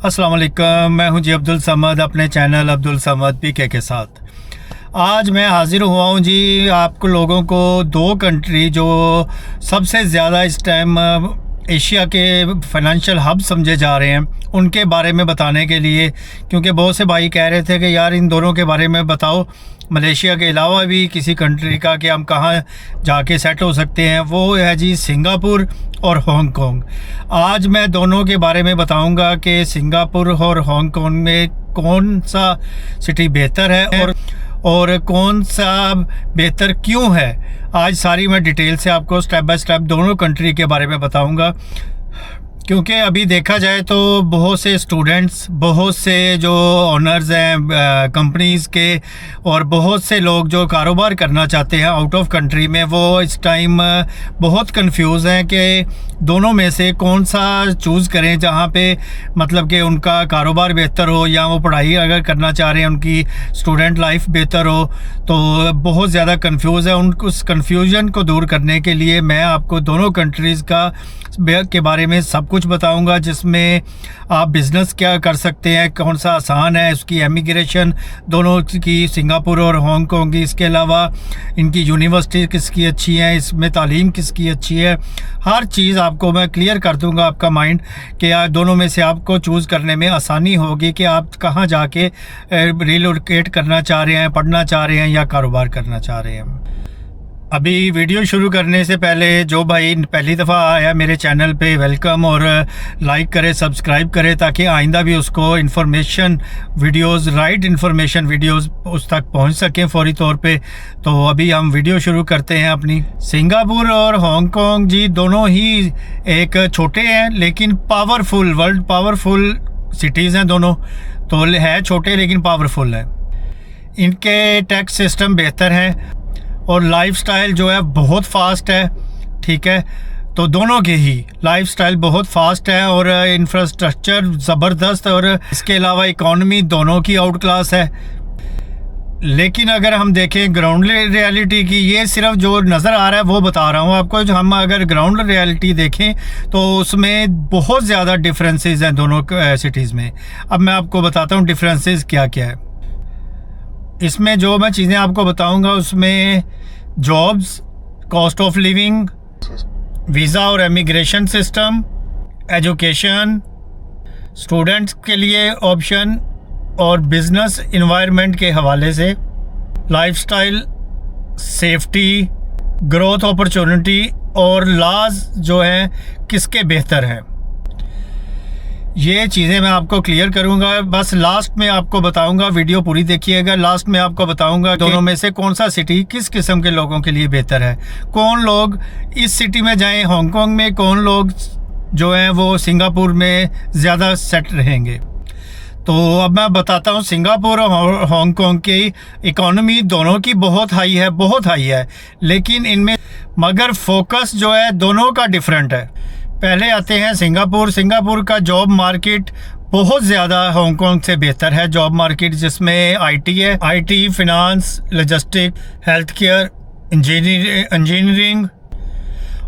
अस्सलाम वालेकुम, मैं हूं जी अब्दुल समद अपने चैनल अब्दुल समद पीके के साथ। आज मैं हाज़िर हुआ हूं जी आपको लोगों को दो कंट्री जो सबसे ज़्यादा इस टाइम एशिया के फाइनेंशियल हब समझे जा रहे हैं उनके बारे में बताने के लिए, क्योंकि बहुत से भाई कह रहे थे कि यार इन दोनों के बारे में बताओ, मलेशिया के अलावा भी किसी कंट्री का कि हम कहाँ जाके सेट हो सकते हैं। वो है जी सिंगापुर और हांगकांग। आज मैं दोनों के बारे में बताऊंगा कि सिंगापुर और हांगकांग में कौन सा सिटी बेहतर है और कौन सा बेहतर क्यों है। आज सारी मैं डिटेल से आपको स्टेप बाय स्टेप दोनों कंट्री के बारे में बताऊंगा, क्योंकि अभी देखा जाए तो बहुत से स्टूडेंट्स, बहुत से जो ओनर्स हैं कंपनीज़ के और बहुत से लोग जो कारोबार करना चाहते हैं आउट ऑफ कंट्री में, वो इस टाइम बहुत कंफ्यूज हैं कि दोनों में से कौन सा चूज़ करें जहां पे मतलब कि उनका कारोबार बेहतर हो या वो पढ़ाई अगर करना चाह रहे हैं उनकी स्टूडेंट लाइफ बेहतर हो। तो बहुत ज़्यादा कंफ्यूज है। उस कंफ्यूजन को दूर करने के लिए मैं आपको दोनों कंट्रीज़ के बारे में सब कुछ बताऊंगा, जिसमें आप बिज़नेस क्या कर सकते हैं, कौन सा आसान है, उसकी एमिग्रेशन दोनों की, सिंगापुर और हांगकांग की, इसके अलावा इनकी यूनिवर्सिटी किसकी अच्छी है, इसमें तालीम किसकी अच्छी है, हर चीज़ आपको मैं क्लियर कर दूंगा आपका माइंड कि दोनों में से आपको चूज़ करने में आसानी होगी कि आप कहाँ जाके रिलोकेट करना चाह रहे हैं, पढ़ना चाह रहे हैं या कारोबार करना चाह रहे हैं। अभी वीडियो शुरू करने से पहले जो भाई पहली दफ़ा आया मेरे चैनल पे, वेलकम, और लाइक करे, सब्सक्राइब करे, ताकि आइंदा भी उसको information videos, right information videos उस तक पहुंच सकें फौरी तौर पे। तो अभी हम वीडियो शुरू करते हैं अपनी। सिंगापुर और हांगकांग जी दोनों ही एक छोटे हैं लेकिन पावरफुल, वर्ल्ड पावरफुल सिटीज़ हैं दोनों। तो है छोटे लेकिन पावरफुल हैं। इनके टैक्स सिस्टम बेहतर है और लाइफस्टाइल जो है बहुत फास्ट है, ठीक है। तो दोनों के ही लाइफस्टाइल बहुत फास्ट है और इंफ्रास्ट्रक्चर ज़बरदस्त, और इसके अलावा इकॉनमी दोनों की आउट क्लास है। लेकिन अगर हम देखें ग्राउंड रियलिटी की, ये सिर्फ जो नज़र आ रहा है वो बता रहा हूँ आपको, जो हम अगर ग्राउंड रियलिटी देखें तो उसमें बहुत ज़्यादा डिफरेंसेस हैं दोनों सिटीज़ में। अब मैं आपको बताता हूँ डिफरेंसेस क्या क्या है। इसमें जो मैं चीज़ें आपको बताऊंगा उसमें jobs, cost of living, visa और इमिग्रेशन सिस्टम, एजुकेशन, स्टूडेंट्स के लिए ऑप्शन और बिजनेस इन्वायरमेंट के हवाले से, लाइफस्टाइल, सेफ्टी, ग्रोथ अपॉर्चुनिटी और लॉज जो हैं किसके बेहतर हैं, ये चीज़ें मैं आपको क्लियर करूंगा। बस लास्ट में आपको बताऊंगा, वीडियो पूरी देखिएगा, लास्ट में आपको बताऊंगा दोनों में से कौन सा सिटी किस किस्म के लोगों के लिए बेहतर है, कौन लोग इस सिटी में जाएं हांगकांग में, कौन लोग जो हैं वो सिंगापुर में ज़्यादा सेट रहेंगे। तो अब मैं बताता हूँ सिंगापुर और हांगकांग की इकॉनमी दोनों की बहुत हाई है, बहुत हाई है, लेकिन इनमें मगर फोकस जो है दोनों का डिफरेंट है। पहले आते हैं सिंगापुर। सिंगापुर का जॉब मार्केट बहुत ज़्यादा हांगकांग से बेहतर है। जॉब मार्केट जिसमें आईटी है, IT, finance, logistic, health care, engineering,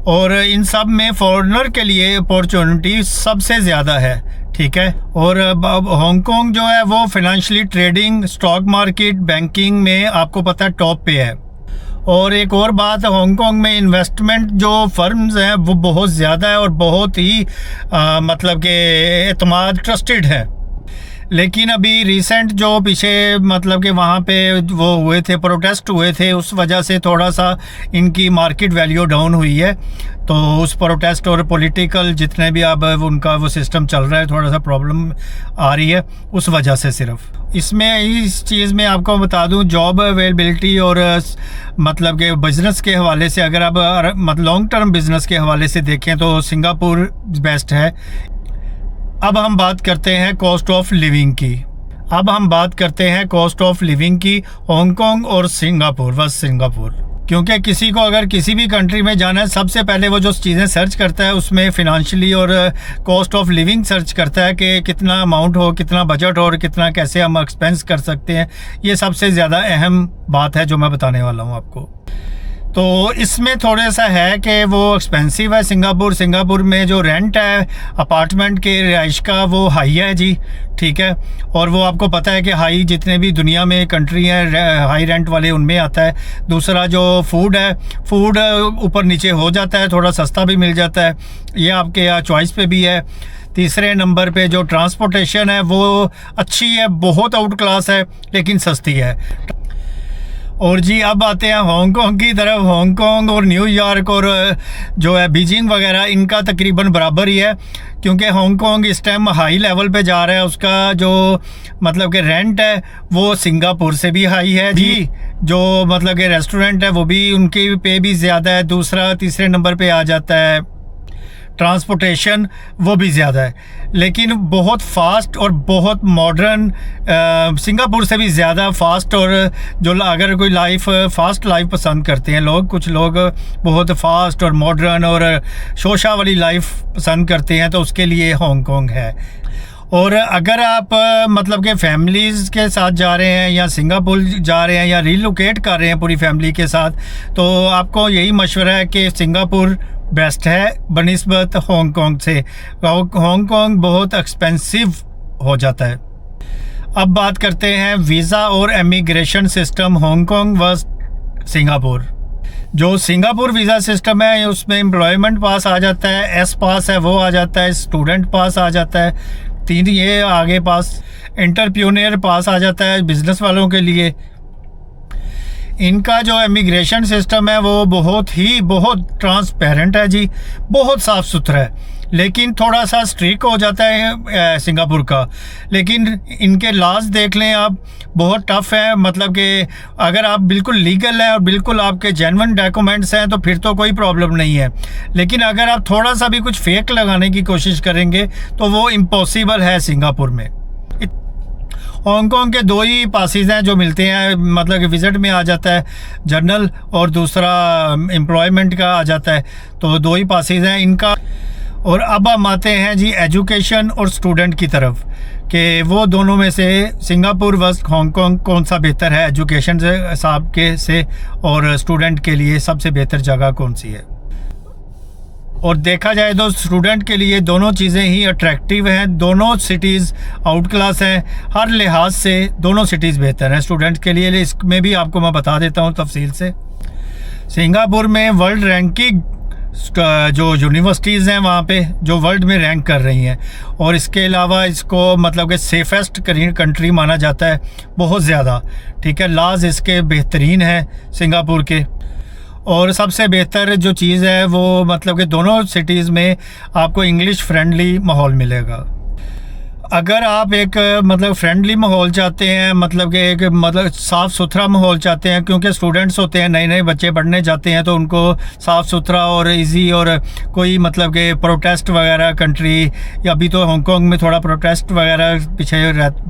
और इन सब में फॉरेनर के लिए अपॉर्चुनिटी सबसे ज़्यादा है, ठीक है। और हांगकांग जो है वो financially, trading, stock market, banking में आपको पता है टॉप पे है। और एक और बात, हांगकांग में इन्वेस्टमेंट जो फर्म्स हैं वो बहुत ज़्यादा है और बहुत ही मतलब कि एतमाद, ट्रस्टेड है। लेकिन अभी रिसेंट जो पीछे मतलब कि वहाँ पे वो हुए थे, प्रोटेस्ट हुए थे, उस वजह से थोड़ा सा इनकी मार्केट वैल्यू डाउन हुई है। तो उस प्रोटेस्ट और पॉलिटिकल जितने भी अब उनका वो सिस्टम चल रहा है, थोड़ा सा प्रॉब्लम आ रही है उस वजह से। सिर्फ इसमें इस चीज़ में आपको बता दूं, जॉब अवेलेबिलिटी और मतलब के बिज़नेस के हवाले से, अगर आप मतलब लॉन्ग टर्म बिज़नेस के हवाले से देखें तो सिंगापुर बेस्ट है। अब हम बात करते हैं कॉस्ट ऑफ लिविंग की। हांगकांग और सिंगापुर, बस सिंगापुर, क्योंकि किसी को अगर किसी भी कंट्री में जाना है सबसे पहले वो जो चीज़ें सर्च करता है उसमें फिनेंशियली और कॉस्ट ऑफ लिविंग सर्च करता है कि कितना अमाउंट हो, कितना बजट हो और कितना कैसे हम एक्सपेंस कर सकते हैं। ये सबसे ज़्यादा अहम बात है जो मैं बताने वाला हूँ आपको। तो इसमें थोड़ा सा है कि वो एक्सपेंसिव है सिंगापुर में जो रेंट है अपार्टमेंट के रिहाइश का वो हाई है जी, ठीक है। और वो आपको पता है कि हाई जितने भी दुनिया में कंट्री हैं हाई रेंट वाले उनमें आता है। दूसरा जो फूड है, फूड ऊपर नीचे हो जाता है, थोड़ा सस्ता भी मिल जाता है, ये आपके यहाँ चॉइस पे भी है। तीसरे नंबर पे जो ट्रांसपोर्टेशन है वो अच्छी है, बहुत आउट क्लास है लेकिन सस्ती है। और जी अब आते हैं हांगकांग की तरफ। हांगकांग और न्यूयॉर्क और जो है बीजिंग वगैरह इनका तकरीबन बराबर ही है, क्योंकि हांगकांग इस टाइम हाई लेवल पे जा रहा है। उसका जो मतलब कि रेंट है वो सिंगापुर से भी हाई है जी। जो मतलब कि रेस्टोरेंट है वो भी उनकी पे भी ज़्यादा है। दूसरा तीसरे नंबर पे आ जाता है ट्रांसपोर्टेशन, वो भी ज़्यादा है, लेकिन बहुत फास्ट और बहुत मॉडर्न, सिंगापुर से भी ज़्यादा फास्ट। और जो अगर कोई फास्ट लाइफ पसंद करते हैं लोग, कुछ लोग बहुत फास्ट और मॉडर्न और शोशा वाली लाइफ पसंद करते हैं, तो उसके लिए हांगकांग है। और अगर आप मतलब कि फैमिलीज़ के साथ जा रहे हैं या सिंगापुर जा रहे हैं या रिलोकेट कर रहे हैं पूरी फैमिली के साथ, तो आपको यही मशवरा है कि सिंगापुर बेस्ट है बनिस्बत हांगकांग से। हांगकांग बहुत एक्सपेंसिव हो जाता है। अब बात करते हैं वीज़ा और इमिग्रेशन सिस्टम हांगकांग व सिंगापुर। जो सिंगापुर वीज़ा सिस्टम है उसमें एम्प्लॉयमेंट पास आ जाता है, एस पास है वो आ जाता है, स्टूडेंट पास आ जाता है, 3 ये आगे पास, एंटरप्रेन्योर पास आ जाता है बिज़नेस वालों के लिए। इनका जो इमिग्रेशन सिस्टम है वो बहुत ट्रांसपेरेंट है जी, बहुत साफ़ सुथरा है, लेकिन थोड़ा सा स्ट्रिक्ट हो जाता है सिंगापुर का। लेकिन इनके लॉज देख लें आप, बहुत टफ़ है। मतलब कि अगर आप बिल्कुल लीगल हैं और बिल्कुल आपके जेन्युइन डॉक्यूमेंट्स हैं तो फिर तो कोई प्रॉब्लम नहीं है, लेकिन अगर आप थोड़ा सा भी कुछ फेक लगाने की कोशिश करेंगे तो वो इम्पॉसिबल है सिंगापुर में। हांगकांग के 2 ही पासेस हैं जो मिलते हैं, मतलब कि विज़िट में आ जाता है जर्नल और दूसरा एम्प्लॉयमेंट का आ जाता है, तो 2 ही पासेस हैं इनका। और अब हम आते हैं जी एजुकेशन और स्टूडेंट की तरफ, कि वो दोनों में से सिंगापुर व हांगकांग कौन सा बेहतर है एजुकेशन से हिसाब के से, और स्टूडेंट के लिए सबसे बेहतर जगह कौन सी है। और देखा जाए तो स्टूडेंट के लिए दोनों चीज़ें ही अट्रैक्टिव हैं, दोनों सिटीज़ आउट क्लास हैं, हर लिहाज से दोनों सिटीज़ बेहतर हैं स्टूडेंट के लिए। इसमें भी आपको मैं बता देता हूँ तफसील से। सिंगापुर में वर्ल्ड रैंकिंग जो यूनिवर्सिटीज़ हैं वहाँ पे जो वर्ल्ड में रैंक कर रही हैं, और इसके अलावा इसको मतलब कि सेफेस्ट कंट्री माना जाता है बहुत ज़्यादा, ठीक है। लॉज इसके बेहतरीन हैं सिंगापुर के। और सबसे बेहतर जो चीज़ है वो मतलब कि दोनों सिटीज़ में आपको इंग्लिश फ्रेंडली माहौल मिलेगा। अगर आप एक मतलब फ्रेंडली माहौल चाहते हैं, मतलब कि एक मतलब साफ़ सुथरा माहौल चाहते हैं, क्योंकि स्टूडेंट्स होते हैं, नए बच्चे पढ़ने जाते हैं, तो उनको साफ़ सुथरा और इजी, और कोई मतलब कि प्रोटेस्ट वगैरह कंट्री, या अभी तो हांगकांग में थोड़ा प्रोटेस्ट वगैरह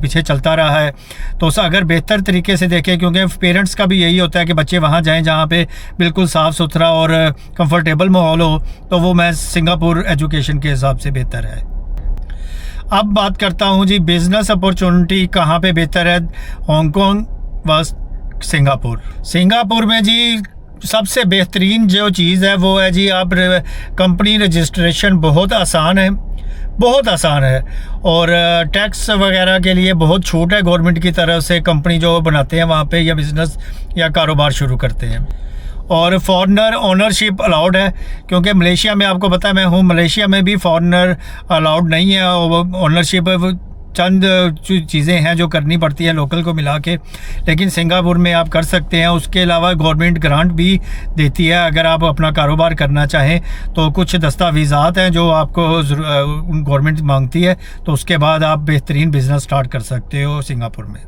पीछे चलता रहा है, तो अगर बेहतर तरीके से देखें, क्योंकि पेरेंट्स का भी यही होता है कि बच्चे वहाँ जाएँ जहाँ पर बिल्कुल साफ़ सुथरा और कंफर्टेबल माहौल हो, तो वो मैं सिंगापुर एजुकेशन के हिसाब से बेहतर है। अब बात करता हूँ जी बिज़नेस अपॉर्चुनिटी कहाँ पे बेहतर है हांगकांग व सिंगापुर। सिंगापुर में जी सबसे बेहतरीन जो चीज़ है वो है जी आप कंपनी रजिस्ट्रेशन बहुत आसान है, और टैक्स वगैरह के लिए बहुत छूट है गवर्नमेंट की तरफ से। कंपनी जो बनाते हैं वहाँ पे या बिज़नेस या कारोबार शुरू करते हैं, और फॉरेनर ओनरशिप अलाउड है, क्योंकि मलेशिया में आपको पता है मैं हूँ, मलेशिया में भी फॉरेनर अलाउड नहीं है। ओनरशिप चंद चीज़ें हैं जो करनी पड़ती है लोकल को मिला के, लेकिन सिंगापुर में आप कर सकते हैं। उसके अलावा गवर्नमेंट ग्रांट भी देती है अगर आप अपना कारोबार करना चाहें, तो कुछ दस्तावेज़ात हैं जो आपको गवर्नमेंट मांगती है, तो उसके बाद आप बेहतरीन बिज़नेस स्टार्ट कर सकते हो सिंगापुर में।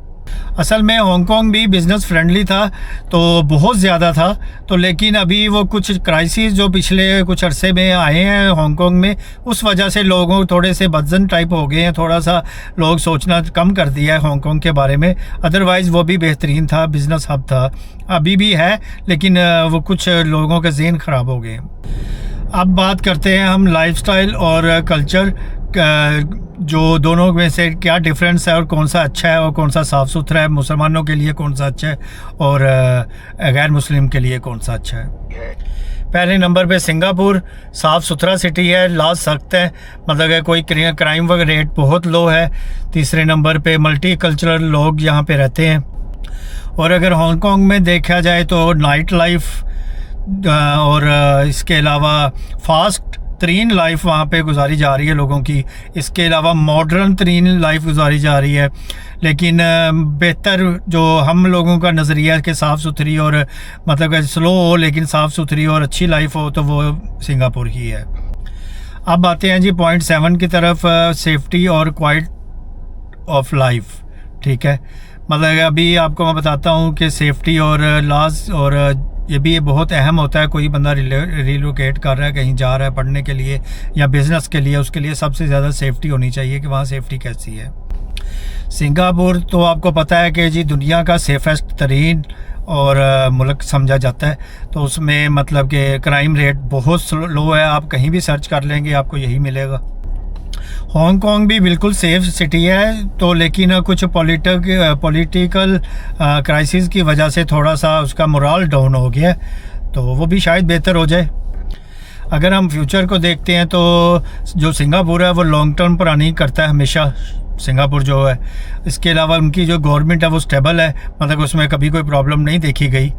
असल में हांगकांग भी बिज़नेस फ्रेंडली था तो बहुत ज़्यादा था, तो लेकिन अभी वो कुछ क्राइसिस जो पिछले कुछ अरसे में आए हैं हांगकांग में, उस वजह से लोगों थोड़े से बदजन टाइप हो गए हैं, थोड़ा सा लोग सोचना कम कर दिया है हांगकांग के बारे में। अदरवाइज़ वो भी बेहतरीन था, बिज़नेस हब था, अभी भी है, लेकिन वो कुछ लोगों के ज़हन ख़राब हो गए। अब बात करते हैं हम लाइफस्टाइल और कल्चर जो दोनों में से क्या डिफरेंस है और कौन सा अच्छा है और कौन सा साफ़ सुथरा है, मुसलमानों के लिए कौन सा अच्छा है और गैर मुस्लिम के लिए कौन सा अच्छा है। पहले नंबर पे सिंगापुर, साफ़ सुथरा सिटी है, लॉज सख्त है, मतलब कि कोई क्राइम वगैरह रेट बहुत लो है। तीसरे नंबर पे मल्टी कल्चरल लोग यहाँ पे रहते हैं। और अगर हांगकांग में देखा जाए तो नाइट लाइफ और इसके अलावा फास्ट तरीन लाइफ वहाँ पे गुजारी जा रही है लोगों की। इसके अलावा मॉडर्न तरीन लाइफ गुजारी जा रही है, लेकिन बेहतर जो हम लोगों का नज़रिया है कि साफ़ सुथरी और मतलब कि स्लो हो लेकिन साफ़ सुथरी और अच्छी लाइफ हो, तो वो सिंगापुर ही है। अब आते हैं जी पॉइंट 7 की तरफ, सेफ्टी और क्वालिटी ऑफ लाइफ। ठीक है, मतलब अभी आपको मैं बताता हूँ कि सेफ्टी और लॉज और ये भी बहुत अहम होता है। कोई बंदा रिलोकेट कर रहा है, कहीं जा रहा है पढ़ने के लिए या बिज़नेस के लिए, उसके लिए सबसे ज़्यादा सेफ्टी होनी चाहिए कि वहाँ सेफ्टी कैसी है। सिंगापुर तो आपको पता है कि जी दुनिया का सेफेस्ट तरीन और मुल्क समझा जाता है, तो उसमें मतलब कि क्राइम रेट बहुत लो है। आप कहीं भी सर्च कर लेंगे आपको यही मिलेगा। हांगकांग भी बिल्कुल सेफ सिटी है, तो लेकिन कुछ पॉलिटिकल क्राइसिस की वजह से थोड़ा सा उसका मोराल डाउन हो गया, तो वो भी शायद बेहतर हो जाए। अगर हम फ्यूचर को देखते हैं तो जो सिंगापुर है वो लॉन्ग टर्म प्लानिंग करता है हमेशा, सिंगापुर जो है। इसके अलावा उनकी जो गवर्नमेंट है वो स्टेबल है, मतलब उसमें कभी कोई प्रॉब्लम नहीं देखी गई।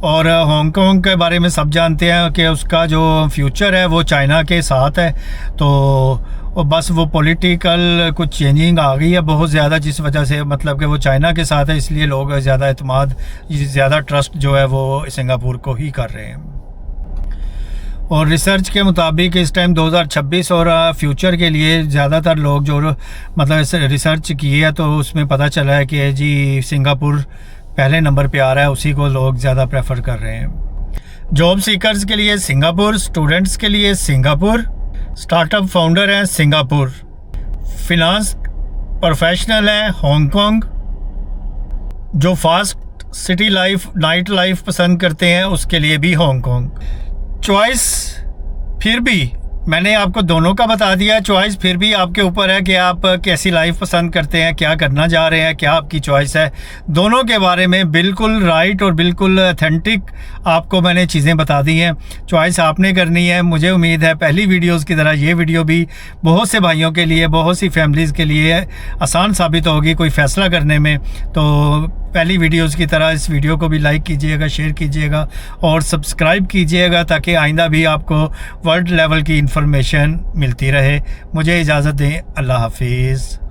और हांगकांग के बारे में सब जानते हैं कि उसका जो फ्यूचर है वो चाइना के साथ है, तो बस वो पॉलिटिकल कुछ चेंजिंग आ गई है बहुत ज़्यादा, जिस वजह से मतलब कि वो चाइना के साथ है, इसलिए लोग ज़्यादा एतमाद, ज़्यादा ट्रस्ट जो है वो सिंगापुर को ही कर रहे हैं। और रिसर्च के मुताबिक इस टाइम 2026 और फ्यूचर के लिए ज़्यादातर लोग जो मतलब रिसर्च किए है तो उसमें पता चला है कि जी सिंगापुर पहले नंबर पे आ रहा है, उसी को लोग ज़्यादा प्रेफर कर रहे हैं। जॉब सीकर्स के लिए सिंगापुर, स्टूडेंट्स के लिए सिंगापुर, स्टार्टअप फाउंडर हैं सिंगापुर, फिनांस प्रोफेशनल है हांगकांग, जो fast city life night life पसंद करते हैं उसके लिए भी हांगकांग। चॉइस फिर भी मैंने आपको दोनों का बता दिया, चॉइस फिर भी आपके ऊपर है कि आप कैसी लाइफ पसंद करते हैं, क्या करना चाह रहे हैं, क्या आपकी चॉइस है। दोनों के बारे में बिल्कुल राइट और बिल्कुल ऑथेंटिक आपको मैंने चीज़ें बता दी हैं। चॉइस आपने करनी है। मुझे उम्मीद है पहली वीडियोस की तरह ये वीडियो भी बहुत से भाइयों के लिए, बहुत सी फैमिलीज़ के लिए आसान साबित होगी कोई फ़ैसला करने में। तो पहली वीडियोस की तरह इस वीडियो को भी लाइक कीजिएगा, शेयर कीजिएगा और सब्सक्राइब कीजिएगा, ताकि आइंदा भी आपको वर्ल्ड लेवल की इन्फॉर्मेशन मिलती रहे। मुझे इजाज़त दें, अल्लाह हाफिज़।